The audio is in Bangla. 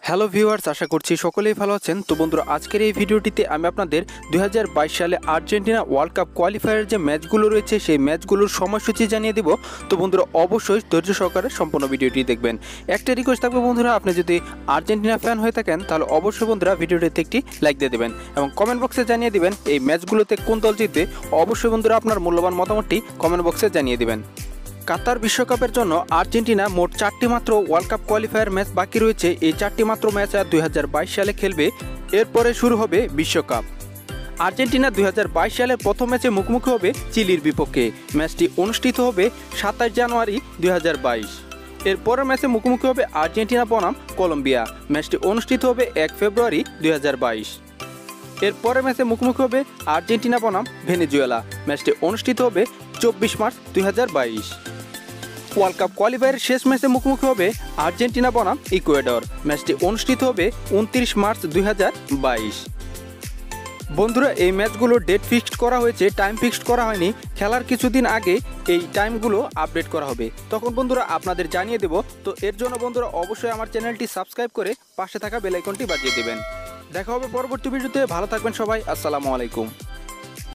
হ্যালো ভিউয়ার্স, আশা করছি সকলেই ভালো আছেন। তো বন্ধুরা, আজকের এই ভিডিওটিতে আমি আপনাদের 2022 সালে আর্জেন্টিনা ওয়ার্ল্ড কাপ কোয়ালিফায়ারের যে ম্যাচগুলো রয়েছে সেই ম্যাচগুলোর সময়সূচি জানিয়ে দেব। তো বন্ধুরা, অবশ্যই ধৈর্য সহকারে সম্পূর্ণ ভিডিওটি দেখবেন। একটা রিকোয়েস্ট থাকবে বন্ধুরা, আপনি যদি আর্জেন্টিনা ফ্যান হয়ে থাকেন তাহলে অবশ্যই বন্ধুরা ভিডিওটিতে একটি লাইক দিয়ে দেবেন এবং কমেন্ট বক্সে জানিয়ে দেবেন এই ম্যাচগুলোতে কোন দল জিতবে। অবশ্যই বন্ধুরা আপনার মূল্যবান মতামতটি কমেন্ট বক্সে জানিয়ে দেবেন। কাতার বিশ্বকাপের জন্য আর্জেন্টিনা মোট 4টি মাত্র ওয়ার্ল্ড কাপ কোয়ালিফায়ার ম্যাচ বাকি রয়েছে। এই 4টি মাত্র ম্যাচ আর 2022 সালে খেলবে। এরপরে শুরু হবে বিশ্বকাপ। আর্জেন্টিনা 2022 সালের প্রথম ম্যাচে মুখোমুখি হবে চিলির বিপক্ষে। ম্যাচটি অনুষ্ঠিত হবে 27 জানুয়ারি 2022। এরপরের ম্যাচে মুখোমুখি হবে আর্জেন্টিনা বনাম কলম্বিয়া। ম্যাচটি অনুষ্ঠিত হবে 1 ফেব্রুয়ারি 2022। এরপরের ম্যাচে মুখোমুখি হবে আর্জেন্টিনা বনাম ভেনেজুয়েলা। ম্যাচটি অনুষ্ঠিত হবে 24 মার্চ 2022। ওয়ার্ল্ড কাপ কোয়ালিফায়ারের শেষ ম্যাচে মুখোমুখি হবে আর্জেন্টিনা বনাম ইকুয়েডর। ম্যাচটি অনুষ্ঠিত হবে 29 মার্চ 2022। বন্ধুরা, এই ম্যাচগুলোর ডেট ফিক্সড করা হয়েছে, টাইম ফিক্সড করা হয়নি। খেলার কিছুদিন আগে এই টাইমগুলো আপডেট করা হবে, তখন বন্ধুরা আপনাদের জানিয়ে দেব। তো এর জন্য বন্ধুরা অবশ্যই আমার চ্যানেলটি সাবস্ক্রাইব করে পাশে থাকা বেল আইকনটি বাজিয়ে দেবেন। দেখা হবে পরবর্তী ভিডিওতে। ভালো থাকবেন সবাই। আসসালামু আলাইকুম।